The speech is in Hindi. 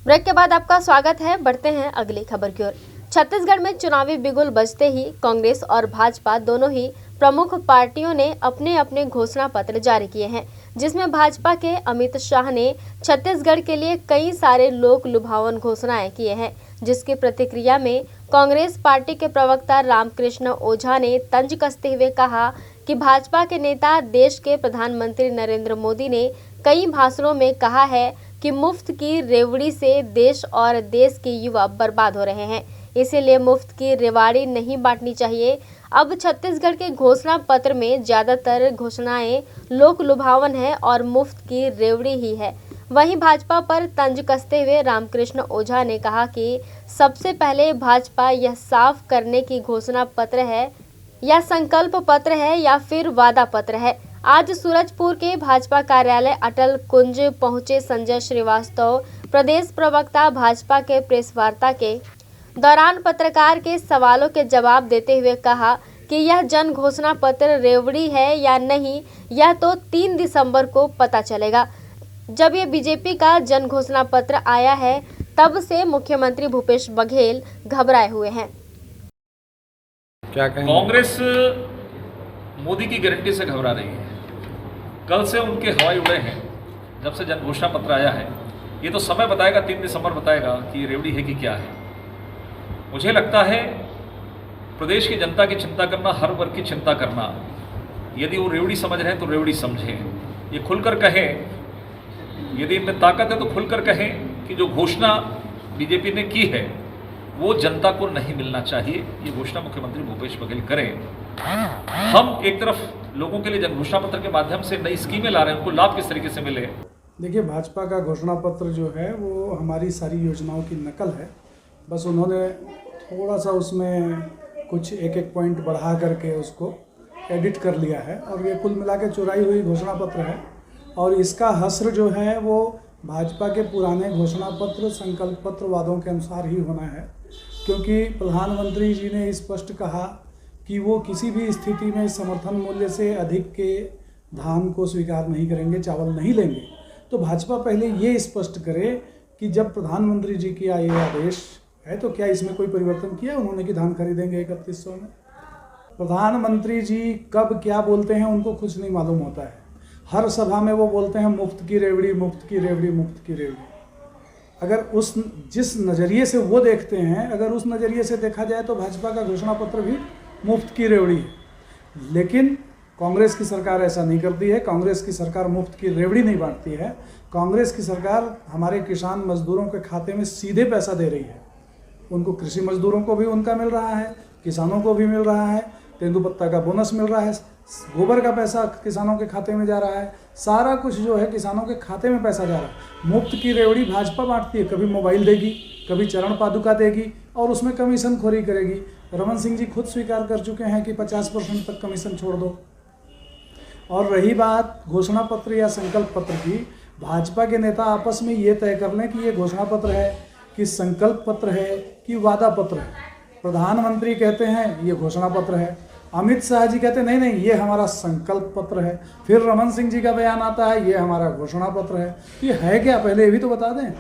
ब्रेक के बाद आपका स्वागत है। बढ़ते हैं अगली खबर की ओर। छत्तीसगढ़ में चुनावी बिगुल बजते ही कांग्रेस और भाजपा दोनों ही प्रमुख पार्टियों ने अपने अपने घोषणा पत्र जारी किए हैं, जिसमें भाजपा के अमित शाह ने छत्तीसगढ़ के लिए कई सारे लोक लुभावन घोषणाएं किए हैं, जिसकी प्रतिक्रिया में कांग्रेस पार्टी के प्रवक्ता रामकृष्ण ओझा ने तंज कसते हुए कहा कि भाजपा के नेता देश के प्रधानमंत्री नरेंद्र मोदी ने कई भाषणों में कहा है कि मुफ्त की रेवड़ी से देश और देश के युवा बर्बाद हो रहे हैं, इसीलिए मुफ्त की रेवाड़ी नहीं बांटनी चाहिए। अब छत्तीसगढ़ के घोषणा पत्र में ज्यादातर घोषणाएं लोक लुभावन है और मुफ्त की रेवड़ी ही है। वहीं भाजपा पर तंज कसते हुए रामकृष्ण ओझा ने कहा कि सबसे पहले भाजपा यह साफ करने की घोषणा पत्र है या संकल्प पत्र है या फिर वादा पत्र है। आज सूरजपुर के भाजपा कार्यालय अटल कुंज पहुंचे संजय श्रीवास्तव प्रदेश प्रवक्ता भाजपा के प्रेस वार्ता के दौरान पत्रकार के सवालों के जवाब देते हुए कहा कि यह जन घोषणा पत्र रेवड़ी है या नहीं, यह तो 3 दिसंबर को पता चलेगा। जब ये बीजेपी का जन घोषणा पत्र आया है, तब से मुख्यमंत्री भूपेश बघेल घबराए हुए हैं। क्या कहेंगे? कांग्रेस मोदी की गारंटी से घबरा रही है। कल से उनके हवाई उड़े हैं। जब से जन घोषणा पत्र आया है, ये तो समय बताएगा, 3 दिसंबर बताएगा कि ये रेवड़ी है कि क्या है। मुझे लगता है प्रदेश की जनता की चिंता करना, हर वर्ग की चिंता करना, यदि वो रेवड़ी समझ रहे हैं तो रेवड़ी समझें, ये खुलकर कहें। यदि इनमें ताकत है तो खुलकर कहें कि जो घोषणा बीजेपी ने की है वो जनता को नहीं मिलना चाहिए। ये घोषणा मुख्यमंत्री भूपेश बघेल करें। हम एक तरफ लोगों के लिए जन घोषणा पत्र के माध्यम से नई स्कीमें ला रहे हैं, उनको लाभ किस तरीके से मिले। देखिए, भाजपा का घोषणा पत्र जो है वो हमारी सारी योजनाओं की नकल है। बस उन्होंने थोड़ा सा उसमें कुछ एक पॉइंट बढ़ा करके उसको एडिट कर लिया है और ये कुल मिला के चुराई हुई घोषणा पत्र है। और इसका हस्र जो है वो भाजपा के पुराने घोषणा पत्र, संकल्प पत्र, वादों के अनुसार ही होना है, क्योंकि प्रधानमंत्री जी ने स्पष्ट कहा कि वो किसी भी स्थिति में समर्थन मूल्य से अधिक के धान को स्वीकार नहीं करेंगे, चावल नहीं लेंगे। तो भाजपा पहले ये स्पष्ट करे कि जब प्रधानमंत्री जी का ये आदेश है तो क्या इसमें कोई परिवर्तन किया उन्होंने कि धान खरीदेंगे 3100 में। प्रधानमंत्री जी कब क्या बोलते हैं उनको कुछ नहीं मालूम होता है। हर सभा में वो बोलते हैं मुफ्त की रेवड़ी, मुफ्त की रेवड़ी, मुफ्त की रेवड़ी। अगर जिस नज़रिए से वो देखते हैं, अगर उस नज़रिए से देखा जाए तो भाजपा का घोषणा पत्र भी मुफ्त की रेवड़ी है। लेकिन कांग्रेस की सरकार ऐसा नहीं करती है। कांग्रेस की सरकार मुफ्त की रेवड़ी नहीं बांटती है। कांग्रेस की सरकार हमारे किसान मजदूरों के खाते में सीधे पैसा दे रही है। उनको कृषि मजदूरों को भी उनका मिल रहा है, किसानों को भी मिल रहा है, तेंदुपत्ता का बोनस मिल रहा है, गोबर का पैसा किसानों के खाते में जा रहा है, सारा कुछ जो है किसानों के खाते में पैसा जा रहा है। मुफ्त की रेवड़ी भाजपा बांटती है, कभी मोबाइल देगी, कभी चरण पादुका देगी और उसमें कमीशन खोरी करेगी। रमन सिंह जी खुद स्वीकार कर चुके हैं कि 50% तक कमीशन छोड़ दो। और रही बात घोषणा पत्र या संकल्प पत्र की, भाजपा के नेता आपस में ये तय कर लें कि ये घोषणा पत्र है कि संकल्प पत्र है कि वादा पत्र है। प्रधानमंत्री कहते हैं ये घोषणा पत्र है, अमित शाह जी कहते हैं नहीं नहीं ये हमारा संकल्प पत्र है, फिर रमन सिंह जी का बयान आता है ये हमारा घोषणा पत्र है। ये है क्या, पहले ये भी तो बता दें।